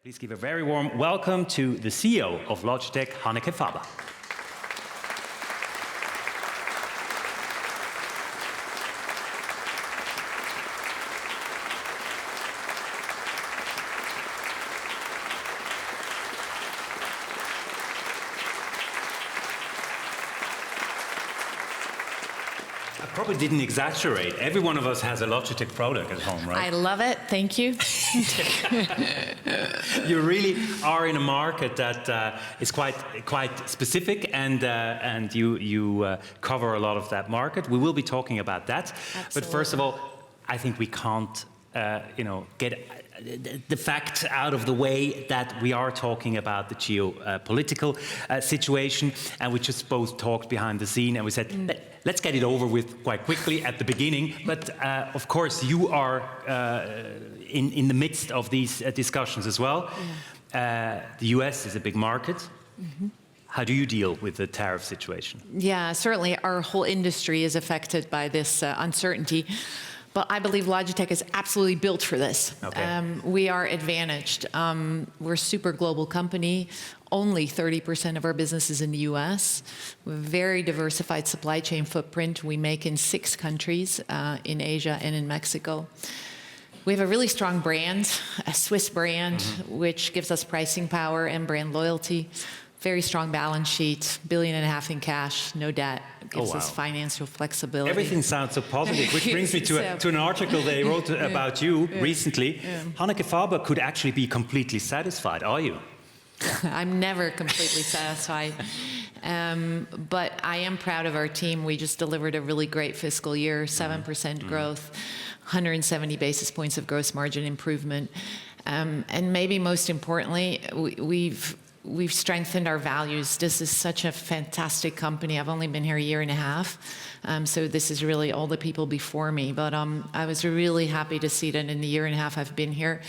Please give a very warm welcome to the CEO of Logitech, Hanneke Faber. I probably didn't exaggerate. Every one of us has a Logitech product at home, right? I love it. Thank you. You really are in a market that is quite specific, and you cover a lot of that market. We will be talking about that. Absolutely. But first of all, I think we can't get the fact out of the way that we are talking about the geopolitical situation, and we just both talked behind the scene and we said, let's get it over with quite quickly at the beginning. But of course, you are in the midst of these discussions as well. Yeah. The US is a big market. Mm-hmm. How do you deal with the tariff situation? Yeah, certainly our whole industry is affected by this uncertainty. But I believe Logitech is absolutely built for this. Okay. We are advantaged. We're a super global company. Only 30% of our business is in the US. We have a very diversified supply chain footprint. We make in 6 countries, in Asia and in Mexico. We have a really strong brand, a Swiss brand, which gives us pricing power and brand loyalty. Very strong balance sheet, $1.5 billion in cash, no debt. Gives us financial flexibility. Everything sounds so positive, which brings me to an article they wrote about you recently. Hanneke Faber could actually be completely satisfied. Are you? I'm never completely satisfied. But I am proud of our team. We just delivered a really great fiscal year, 7% growth, 170 basis points of gross margin improvement. And maybe most importantly, we've strengthened our values. This is such a fantastic company. I've only been here a year and a half, so this is really all the people before me. But I was really happy to see that in the year and a half I've been here,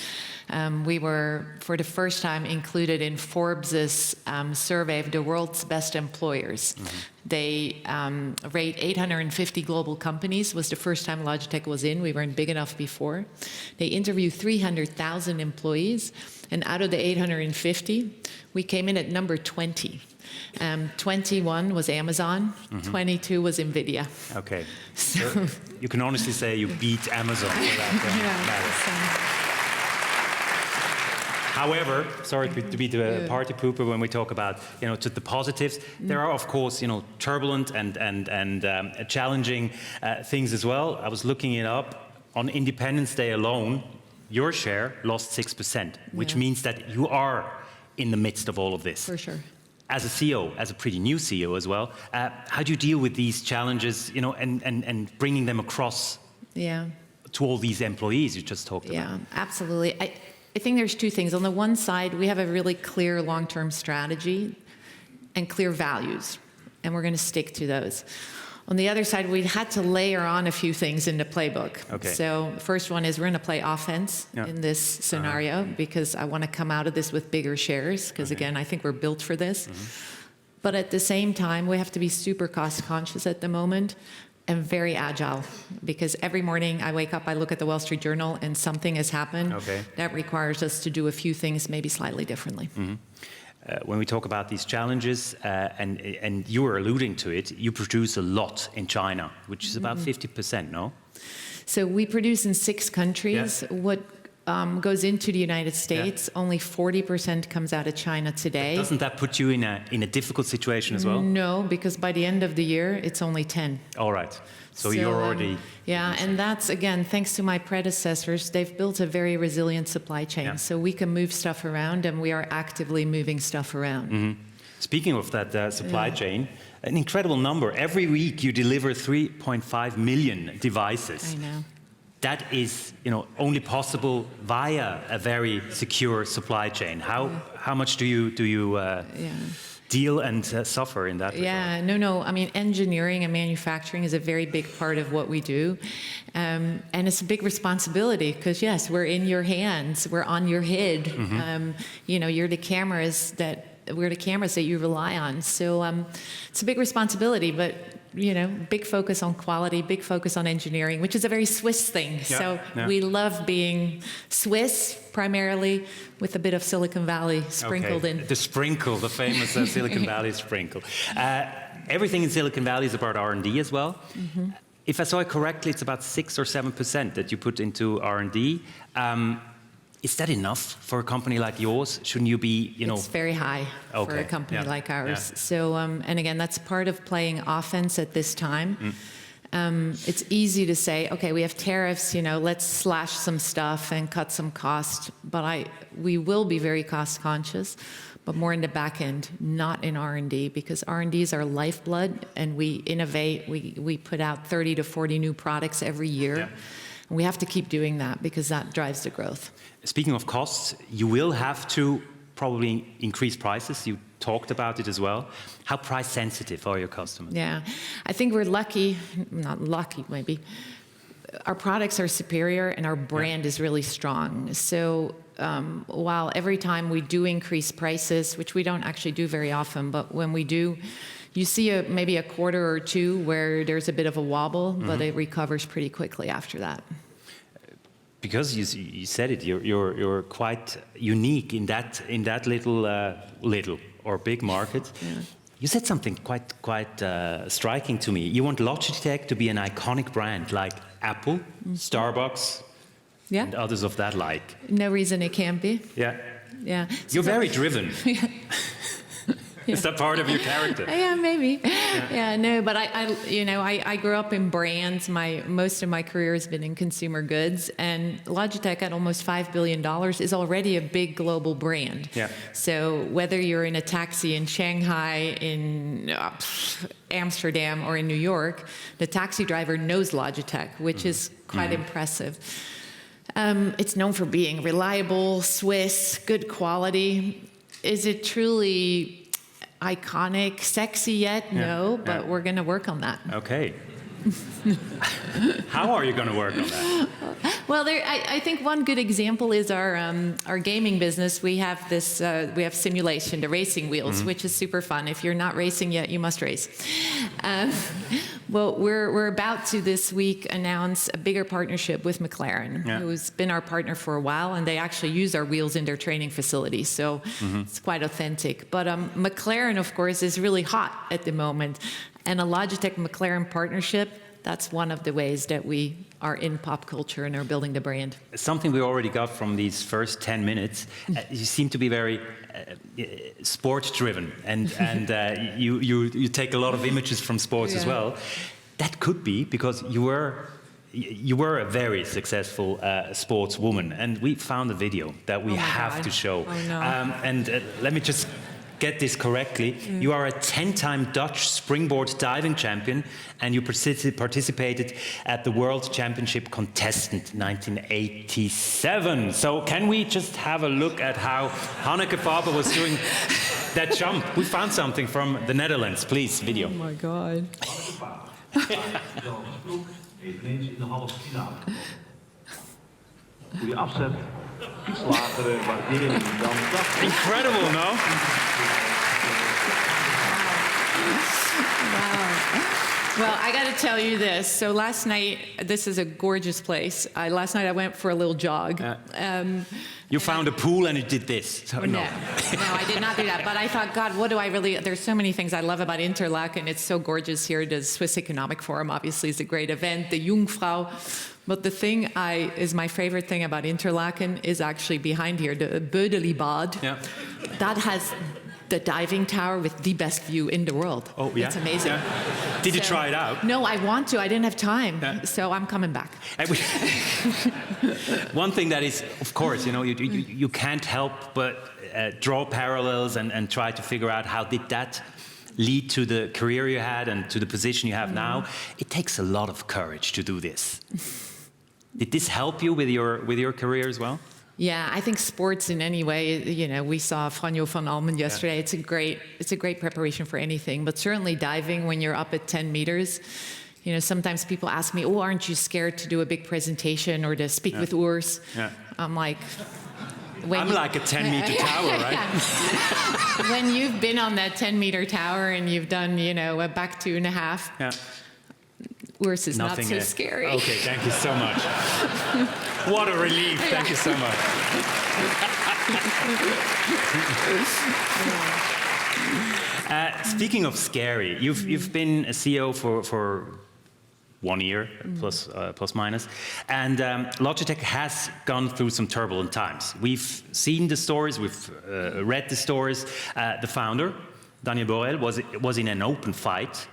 we were, for the first time, included in Forbes' survey of the world's best employers. They rate 850 global companies. It was the first time Logitech was in. We weren't big enough before. They interview 300,000 employees, and out of the 850, we came in at number 20. 21 was Amazon, 22 was NVIDIA. Okay. So you can honestly say you beat Amazon for that. However, sorry to be the party pooper when we talk about to the positives. There are of course turbulent and challenging things as well. I was looking it up. On Independence Day alone, your share lost 6%, which means that you are in the midst of all of this. For sure. As a CEO, as a pretty new CEO as well, how do you deal with these challenges, and bringing them across to all these employees you just talked about? Yeah, absolutely. I think there's 2 things. On the one side, we have a really clear long-term strategy and clear values, and we're going to stick to those. On the other side, we had to layer on a few things in the playbook. Okay. So the first one is we're going to play offense in this scenario because I want to come out of this with bigger shares because, again, I think we're built for this. But at the same time, we have to be super cost conscious at the moment and very agile because every morning I wake up, I look at the Wall Street Journal and something has happened that requires us to do a few things maybe slightly differently. When we talk about these challenges, and you were alluding to it, you produce a lot in China, which is about 50%, no? So we produce in 6 countries. Yeah. What goes into the United States, only 40% comes out of China today. But doesn't that put you in a difficult situation as well? No, because by the end of the year, it's only 10. All right. So you're already... and that's, again, thanks to my predecessors. They've built a very resilient supply chain, so we can move stuff around, and we are actively moving stuff around. Speaking of that supply chain, an incredible number. Every week you deliver 3.5 million devices. I know. That is, only possible via a very secure supply chain. How much do you deal and suffer in that regard? No. I mean, engineering and manufacturing is a very big part of what we do. And it's a big responsibility because, yes, we're in your hands. We're on your head. You're the cameras that we're the cameras that you rely on. So it's a big responsibility, but big focus on quality, big focus on engineering, which is a very Swiss thing. So we love being Swiss primarily, with a bit of Silicon Valley sprinkled in. The sprinkle, the famous Silicon Valley sprinkle. Everything in Silicon Valley is about R&D as well. Mm-hmm. If I saw it correctly, it's about 6 or 7% that you put into R&D. Is that enough for a company like yours? Shouldn't you be, It's very high for a company like ours. Yeah. So, and again, that's part of playing offense at this time. It's easy to say, okay, we have tariffs, let's slash some stuff and cut some cost. But we will be very cost conscious, but more in the back end, not in R&D, because R&D is our lifeblood, and we innovate. We put out 30 to 40 new products every year. Yeah. And we have to keep doing that because that drives the growth. Speaking of costs, you will have to probably increase prices. You talked about it as well. How price sensitive are your customers? Yeah, I think we're lucky, not lucky maybe. Our products are superior and our brand is really strong. So while every time we do increase prices, which we don't actually do very often, but when we do, you see maybe a quarter or two where there's a bit of a wobble, but it recovers pretty quickly after that. Because you said it, you're quite unique in that little or big market. Yeah. You said something quite striking to me. You want Logitech to be an iconic brand like Apple, Starbucks, and others of that like. No reason it can't be. Yeah. Yeah. You're very driven. Is that part of your character? Yeah, maybe. Yeah, no, but I grew up in brands. Most of my career has been in consumer goods, and Logitech at almost $5 billion is already a big global brand. Yeah. So whether you're in a taxi in Shanghai, in Amsterdam, or in New York, the taxi driver knows Logitech, which is quite impressive. It's known for being reliable, Swiss, good quality. Is it truly iconic, sexy yet? No, but we're going to work on that. Okay. How are you going to work on that? Well, I think one good example is our gaming business. We have simulation, the racing wheels, which is super fun. If you're not racing yet, you must race. Well, we're about to this week announce a bigger partnership with McLaren, who's been our partner for a while, and they actually use our wheels in their training facilities, so it's quite authentic. But McLaren, of course, is really hot at the moment, and a Logitech-McLaren partnership, that's one of the ways that we are in pop culture and are building the brand. Something we already got from these first 10 minutes, you seem to be very sports-driven, and you take a lot of images from sports as well. That could be because you were a very successful sportswoman, and we found a video that we have to show. Oh, no. And let me just get this correctly. You are a 10-time Dutch springboard diving champion, and you participated at the World Championship Contestant 1987. So can we just have a look at how Hanneke Faber was doing that jump? We found something from the Netherlands. Please, video. Oh my God. Eveneens in de halve finale. Goede afzet, iets lagere waardering dan dat. Incredible, no? Wow. Well, I got to tell you this. So last night, this is a gorgeous place. Last night I went for a little jog. You found a pool and you did this. So no, I did not do that. But I thought, God, there's so many things I love about Interlaken. It's so gorgeous here. The Swiss Economic Forum, obviously, is a great event. The Jungfrau. But the thing is my favorite thing about Interlaken is actually behind here, the Bödelibad. Yeah. That has the diving tower with the best view in the world. Oh, yeah? It's amazing. Yeah. Did you try it out? No, I want to. I didn't have time. Yeah. So I'm coming back. One thing that is, of course, you can't help but draw parallels and try to figure out how did that lead to the career you had and to the position you have now. It takes a lot of courage to do this. Did this help you with your career as well? Yeah, I think sports in any way, we saw Franjo van Almen yesterday. Yeah. It's a great preparation for anything, but certainly diving when you're up at 10 meters. Sometimes people ask me, aren't you scared to do a big presentation or to speak with Urs? Yeah. I'm like, I'm like a 10-meter tower, right? When you've been on that 10-meter tower and you've done, a back 2.5, Yeah. worse is Nothing not so scary. Okay, thank you so much. What a relief. Thank you so much. Speaking of scary, you've been a CEO for 1 year, plus minus, and Logitech has gone through some turbulent times. We've seen the stories, we've read the stories. The founder, Daniel Borel, was in an open fight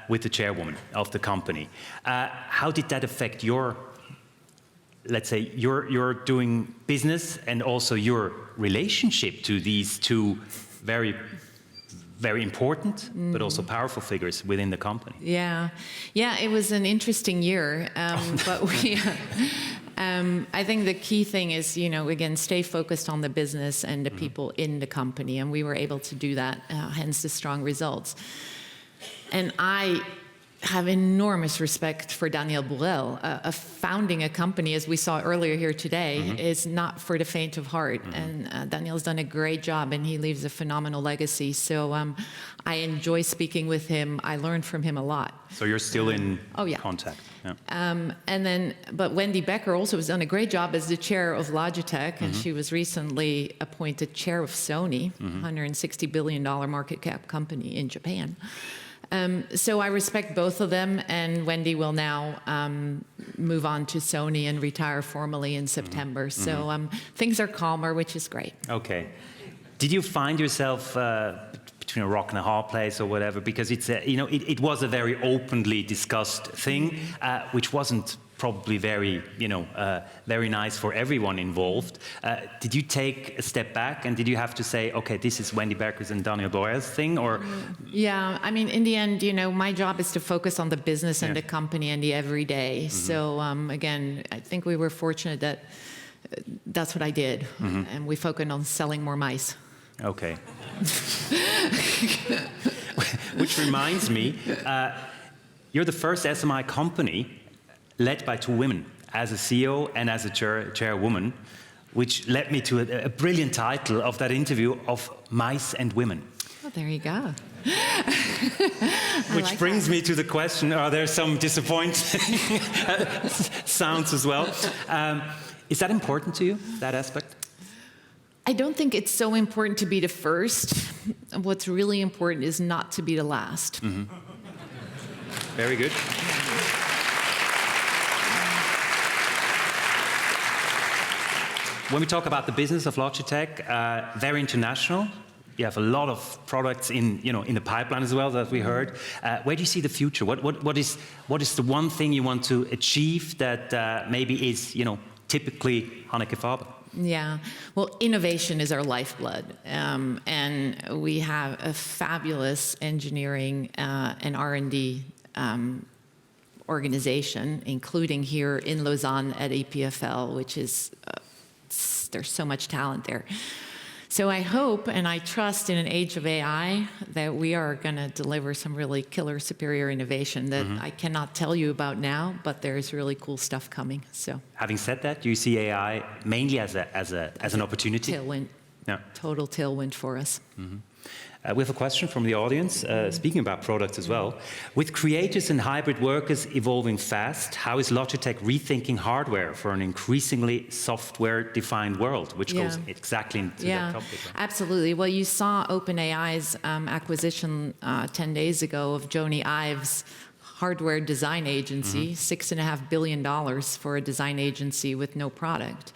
with the chairwoman of the company. How did that affect your, let's say, your doing business and also your relationship to these two very important, but also powerful figures within the company? Yeah, it was an interesting year, but I think the key thing is, again, stay focused on the business and the people in the company, and we were able to do that, hence the strong results. And I have enormous respect for Daniel Borel. Founding a company, as we saw earlier here today, is not for the faint of heart. And Daniel's done a great job, and he leaves a phenomenal legacy. So I enjoy speaking with him. I learned from him a lot. So you're still in contact. Yeah. But Wendy Becker also has done a great job as the chair of Logitech, and she was recently appointed chair of Sony, $160 billion market cap company in Japan. So I respect both of them, and Wendy will now move on to Sony and retire formally in September. So things are calmer, which is great. Okay. Did you find yourself between a rock and a hard place or whatever? Because it's it was a very openly discussed thing, which wasn't probably very very nice for everyone involved. Did you take a step back and did you have to say, okay, this is Wendy Becker's and Daniel Borel's thing, or? Yeah, I mean, in the end, my job is to focus on the business and the company and the everyday. So again, I think we were fortunate that that's what I did, and we focused on selling more mice. Okay. Which reminds me, you're the first SMI company led by two women, as a CEO and as a chairwoman, which led me to a brilliant title of that interview of Mice and Women. Oh, there you go. Which brings me to the question, are there some disappointing sounds as well? Is that important to you, that aspect? I don't think it's so important to be the first. What's really important is not to be the last. Very good. When we talk about the business of Logitech, very international. You have a lot of products in the pipeline as well that we heard. Where do you see the future? What is the one thing you want to achieve that maybe is typically Hanneke Faber? Yeah, well, innovation is our lifeblood, and we have a fabulous engineering and R&D organization, including here in Lausanne at EPFL, which is there's so much talent there. So I hope and I trust in an age of AI that we are going to deliver some really killer, superior innovation that I cannot tell you about now, but there's really cool stuff coming. So, having said that, do you see AI mainly as an opportunity? Tailwind. Yeah. Total tailwind for us. We have a question from the audience, speaking about products as well. With creators and hybrid workers evolving fast, how is Logitech rethinking hardware for an increasingly software-defined world, which goes exactly into that topic? Right? Absolutely. Well, you saw OpenAI's acquisition 10 days ago of Jony Ive's hardware design agency, $6.5 billion for a design agency with no product.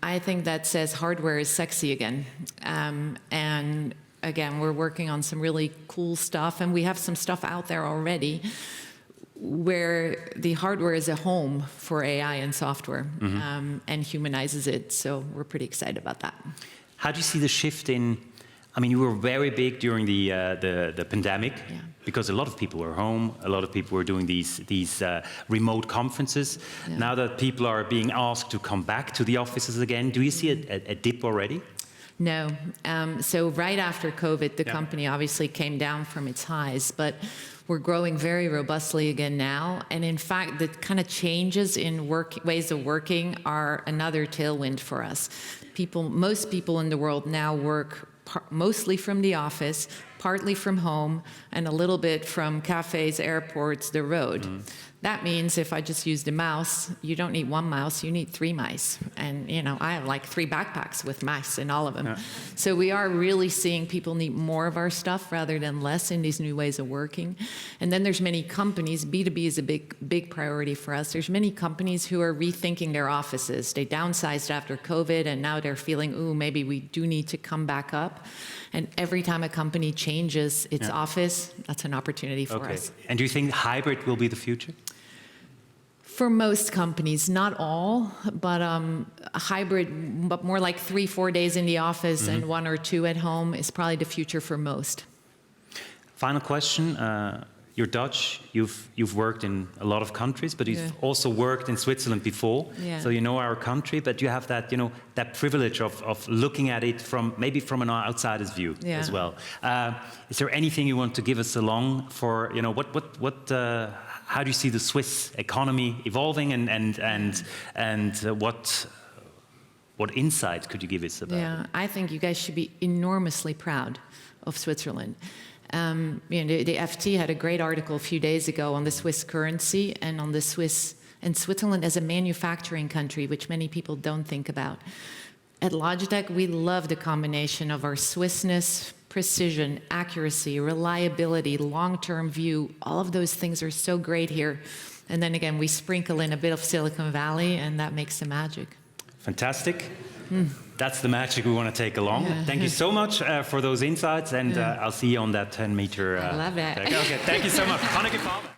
I think that says hardware is sexy again. And again, we're working on some really cool stuff, and we have some stuff out there already where the hardware is a home for AI and software and humanizes it. So we're pretty excited about that. How do you see the shift in? I mean, you were very big during the pandemic because a lot of people were home. A lot of people were doing these remote conferences. Now that people are being asked to come back to the offices again, do you see a dip already? No. So right after COVID, the company obviously came down from its highs. But We're growing very robustly again now. And in fact, the kind of changes in ways of working are another tailwind for us. Most people in the world now work mostly from the office, partly from home, and a little bit from cafes, airports, the road. That means if I just used a mouse, you don't need one mouse, you need 3 mice. And, you know, I have like 3 backpacks with mice in all of them. Yeah. So we are really seeing people need more of our stuff rather than less in these new ways of working. And then there's many companies, B2B is a big priority for us. There's many companies who are rethinking their offices. They downsized after COVID and now they're feeling, ooh, maybe we do need to come back up. And every time a company changes its office, that's an opportunity for us. And do you think hybrid will be the future? For most companies, not all, but a hybrid, but more like 3-4 days in the office and 1 or 2 at home is probably the future for most. Final question. You're Dutch. You've worked in a lot of countries, but you've also worked in Switzerland before. Yeah. So you know our country, but you have that, you know, that privilege of looking at it from maybe from an outsider's view as well. Is there anything you want to give us along for, you know, how do you see the Swiss economy evolving, and what insight could you give us about it? Yeah, I think you guys should be enormously proud of Switzerland. You know, the FT had a great article a few days ago on the Swiss currency and on the Switzerland as a manufacturing country, which many people don't think about. At Logitech, we love the combination of our Swissness, precision, accuracy, reliability, long-term view. All of those things are so great here. And then again, we sprinkle in a bit of Silicon Valley, and that makes the magic. Fantastic. That's the magic we want to take along. Yeah. Thank you so much for those insights, and I'll see you on that 10-meter. I love it. Okay, thank you so much. Hanneke Faber.